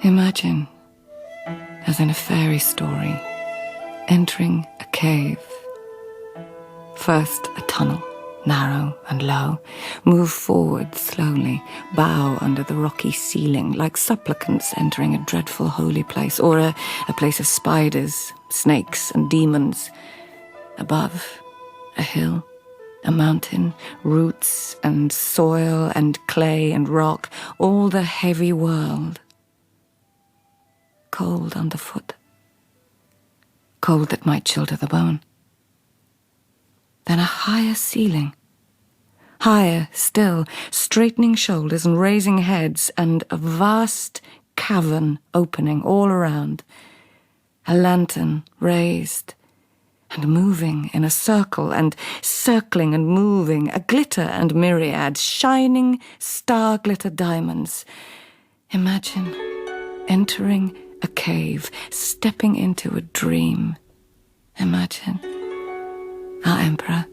Imagine, as in a fairy story, entering a cave. First a tunnel, narrow and low. Move forward slowly, bow under the rocky ceiling, like supplicants entering a dreadful holy place, or a place of spiders, snakes and demons. Above, a hill, a mountain, roots and soil and clay and rock, all the heavy world. Cold underfoot. Cold that might chill to the bone. Then a higher ceiling. Higher still, straightening shoulders and raising heads, and a vast cavern opening all around. A lantern raised and moving in a circle, and circling and moving, a glitter and myriad, shining star-glitter diamonds. Imagine entering a cave, stepping into a dream. Imagine our Emperor.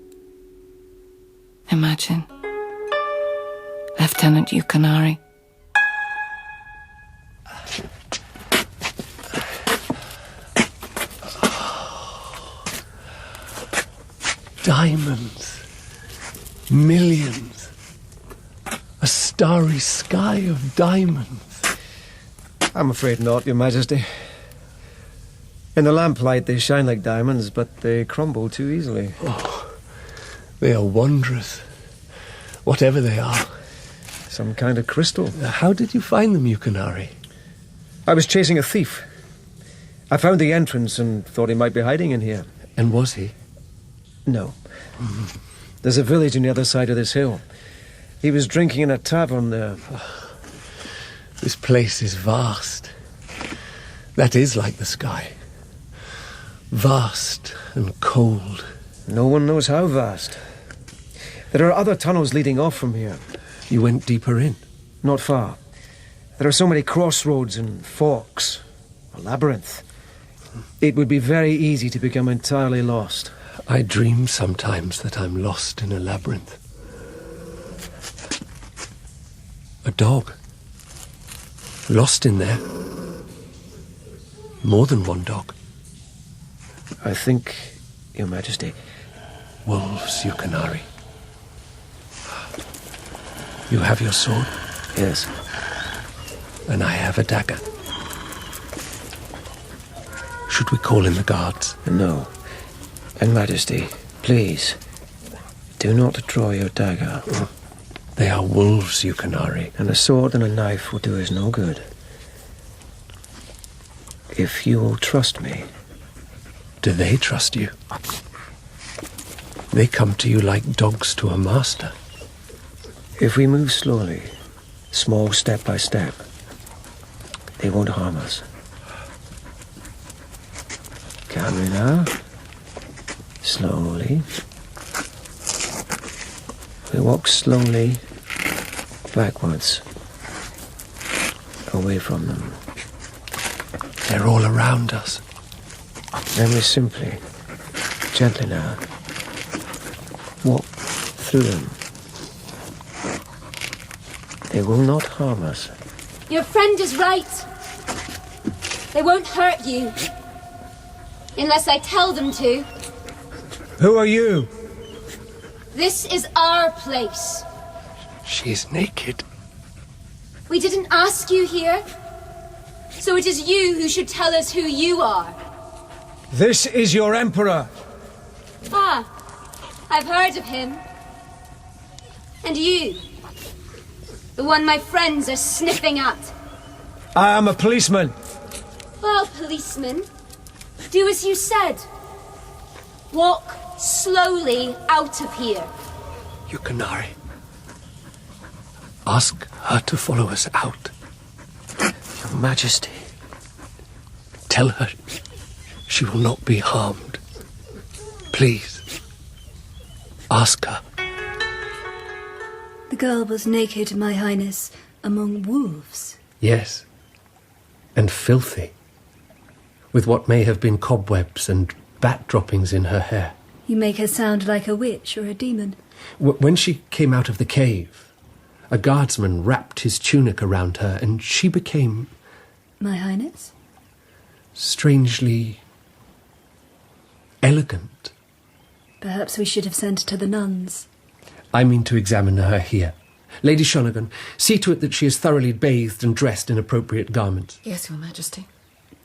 Imagine Lieutenant Yukinari. Diamonds. Millions. A starry sky of diamonds. I'm afraid not, Your Majesty. In the lamplight they shine like diamonds, but they crumble too easily. Oh, they are wondrous. Whatever they are. Some kind of crystal. How did you find them, Yukinari? I was chasing a thief. I found the entrance and thought he might be hiding in here. And was he? No. There's a village on the other side of this hill. He was drinking in a tavern there. This place is vast. That is like the sky. Vast and cold. No one knows how vast. There are other tunnels leading off from here. You went deeper in? Not far. There are so many crossroads and forks. A labyrinth. It would be very easy to become entirely lost. I dream sometimes that I'm lost in a labyrinth. A dog. Lost in there. More than one dog. I think, Your Majesty... Wolves, Yukinari. You have your sword? Yes. And I have a dagger. Should we call in the guards? No. And Majesty, please, do not draw your dagger. They are wolves, Yukinari. And a sword and a knife will do us no good. If you will trust me. Do they trust you? They come to you like dogs to a master. If we move slowly, small step by step, they won't harm us. Calmly now. Slowly. We walk slowly backwards, away from them. They're all around us. Then we simply, gently now, walk through them. They will not harm us. Your friend is right. They won't hurt you. Unless I tell them to. Who are you? This is our place. She's naked. We didn't ask you here. So it is you who should tell us who you are. This is your Emperor. Ah, I've heard of him. And you. The one my friends are sniffing at. I am a policeman. Well, policeman, do as you said. Walk slowly out of here. Yukinari. Ask her to follow us out. Your Majesty. Tell her she will not be harmed. Please. Ask her. The girl was naked, My Highness, among wolves. Yes. And filthy. With what may have been cobwebs and bat droppings in her hair. You make her sound like a witch or a demon. When she came out of the cave, a guardsman wrapped his tunic around her, and she became My Highness? Strangely elegant. Perhaps we should have sent to the nuns. I mean to examine her here. Lady Shonagon, see to it that she is thoroughly bathed and dressed in appropriate garments. Yes, Your Majesty.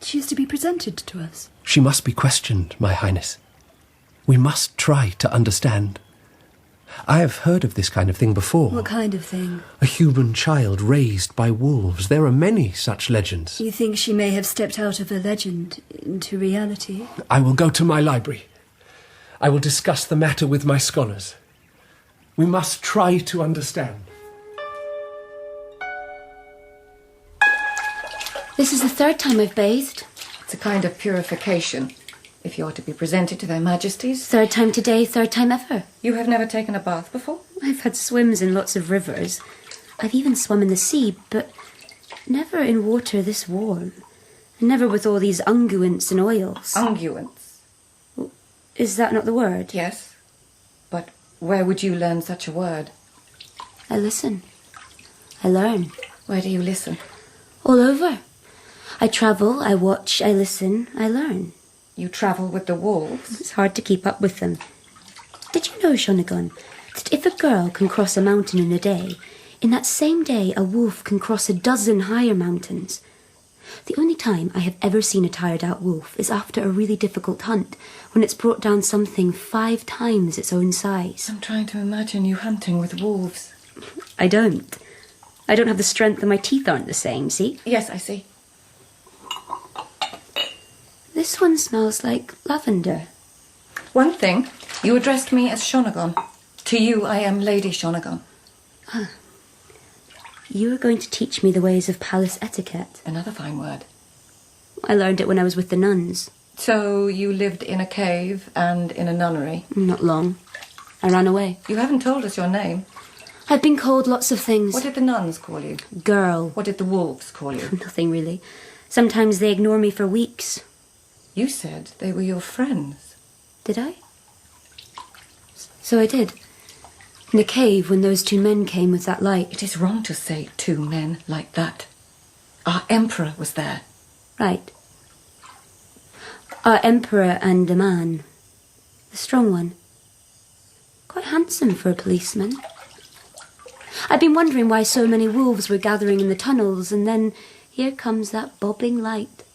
She is to be presented to us. She must be questioned, My Highness. We must try to understand. I have heard of this kind of thing before. What kind of thing? A human child raised by wolves. There are many such legends. You think she may have stepped out of a legend into reality? I will go to my library. I will discuss the matter with my scholars. We must try to understand. This is the third time I've bathed. It's a kind of purification, if you are to be presented to their majesties. Third time today, third time ever. You have never taken a bath before? I've had swims in lots of rivers. I've even swum in the sea, but never in water this warm. And never with all these unguents and oils. Unguents? Is that not the word? Yes. But where would you learn such a word? I listen. I learn. Where do you listen? All over. I travel, I watch, I listen, I learn. You travel with the wolves? It's hard to keep up with them. Did you know, Shonagon, that if a girl can cross a mountain in a day, in that same day a wolf can cross a dozen higher mountains? The only time I have ever seen a tired-out wolf is after a really difficult hunt, when it's brought down something 5 times its own size. I'm trying to imagine you hunting with wolves. I don't. I don't have the strength and my teeth aren't the same, see? Yes, I see. This one smells like lavender. One thing, you addressed me as Shonagon. To you, I am Lady Shonagon. You are going to teach me the ways of palace etiquette. Another fine word. I learned it when I was with the nuns. So you lived in a cave and in a nunnery? Not long. I ran away. You haven't told us your name. I've been called lots of things. What did the nuns call you? Girl. What did the wolves call you? Nothing really. Sometimes they ignore me for weeks. You said they were your friends. Did I? So I did. In the cave when those 2 men came with that light. It is wrong to say 2 men like that. Our emperor was there. Right. Our emperor and a man. The strong one. Quite handsome for a policeman. I've been wondering why so many wolves were gathering in the tunnels, and then here comes that bobbing light.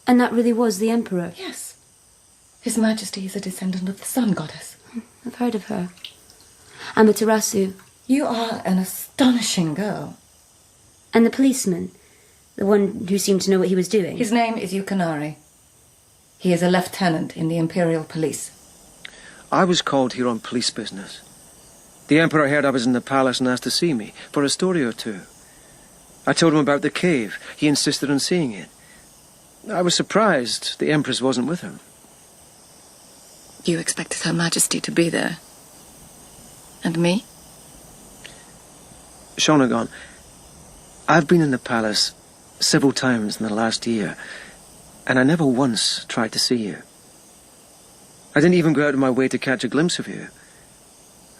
And that really was the emperor? Yes. His Majesty is a descendant of the sun goddess. I've heard of her. Amaterasu. You are an astonishing girl. And the policeman, the one who seemed to know what he was doing. His name is Yukinari. He is a lieutenant in the Imperial Police. I was called here on police business. The Emperor heard I was in the palace and asked to see me for a story or 2. I told him about the cave. He insisted on seeing it. I was surprised the Empress wasn't with him. You expected Her Majesty to be there. And me? Shonagon, I've been in the palace several times in the last year, and I never once tried to see you. I didn't even go out of my way to catch a glimpse of you.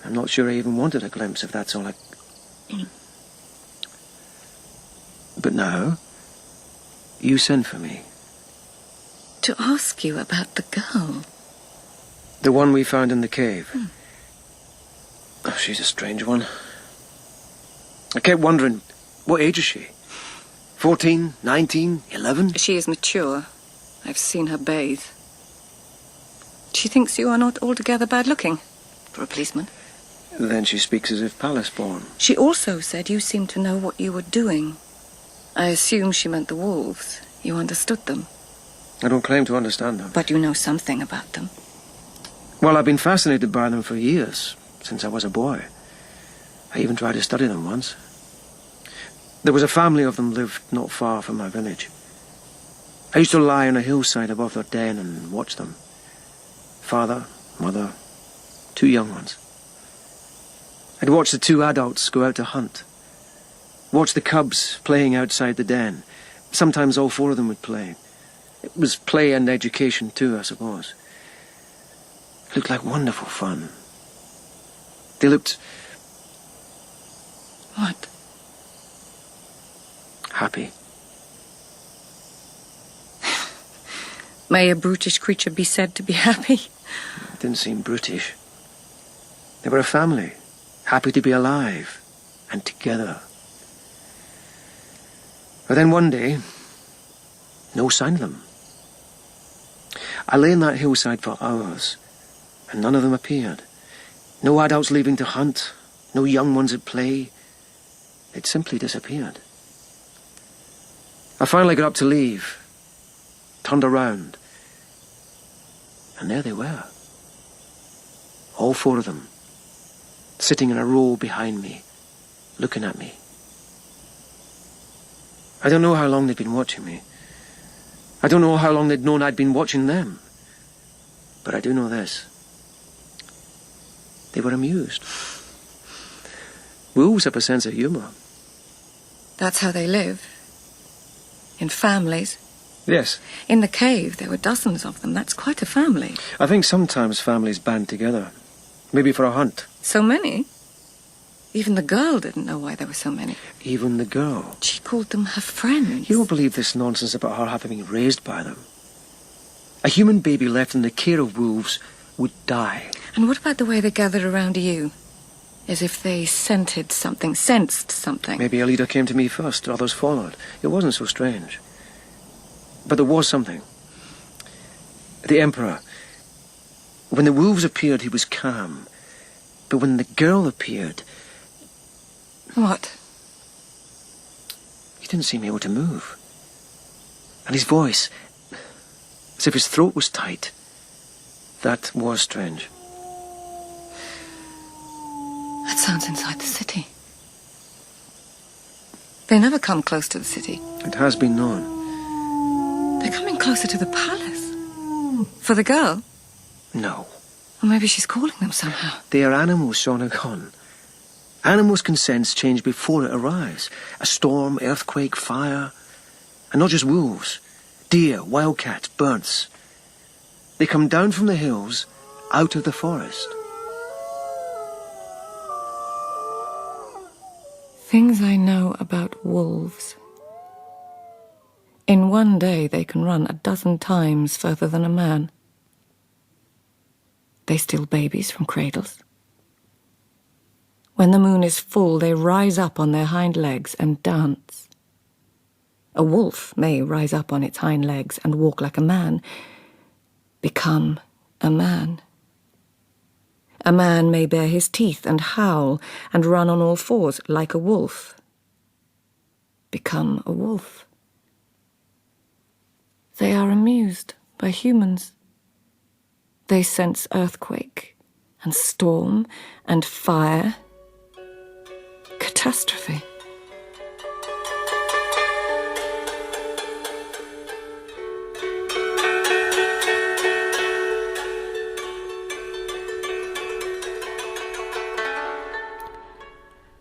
I'm not sure I even wanted a glimpse, if that's all I... But now, you sent for me. To ask you about the girl. The one we found in the cave. Oh, she's a strange one. I kept wondering, what age is she? 14, 19, 11? She is mature. I've seen her bathe. She thinks you are not altogether bad-looking for a policeman. Then she speaks as if palace-born. She also said you seemed to know what you were doing. I assume she meant the wolves. You understood them. I don't claim to understand them. But you know something about them. Well, I've been fascinated by them for years, since I was a boy. I even tried to study them once. There was a family of them lived not far from my village. I used to lie on a hillside above their den and watch them. Father, mother, 2 young ones. I'd watch the 2 adults go out to hunt. Watch the cubs playing outside the den. Sometimes all 4 of them would play. It was play and education too, I suppose. It looked like wonderful fun. They looked... What? happy. May a brutish creature be said to be happy? It didn't seem brutish. They were a family, happy to be alive and together. But then one day, no sign of them. I lay on that hillside for hours, and none of them appeared. No adults leaving to hunt, no young ones at play. They'd simply disappeared. I finally got up to leave, turned around, and there they were. All four of them, sitting in a row behind me, looking at me. I don't know how long they'd been watching me. I don't know how long they'd known I'd been watching them. But I do know this. They were amused. Wolves have a sense of humour. That's how they live. In families. Yes. In the cave, there were dozens of them. That's quite a family. I think sometimes families band together. Maybe for a hunt. So many? Even the girl didn't know why there were so many. Even the girl. She called them her friends. You don't believe this nonsense about her having been raised by them. A human baby left in the care of wolves would die. And what about the way they gathered around you? As if they sensed something. Maybe a leader came to me first, others followed. It wasn't so strange. But there was something. The Emperor. When the wolves appeared, he was calm. But when the girl appeared... What? He didn't seem able to move. And his voice, as if his throat was tight. That was strange. That sounds inside the city. They never come close to the city. It has been known. They're coming closer to the palace. For the girl? No. Or maybe she's calling them somehow. They are animals, Shonagon. Animals can sense change before it arrives. A storm, earthquake, fire. And not just wolves. Deer, wildcats, birds. They come down from the hills, out of the forest. Things I know about wolves. In one day they can run 12 times further than a man. They steal babies from cradles. When the moon is full, they rise up on their hind legs and dance. A wolf may rise up on its hind legs and walk like a man, become a man. A man may bare his teeth and howl and run on all fours like a wolf, become a wolf. They are amused by humans. They sense earthquake and storm and fire. Catastrophe.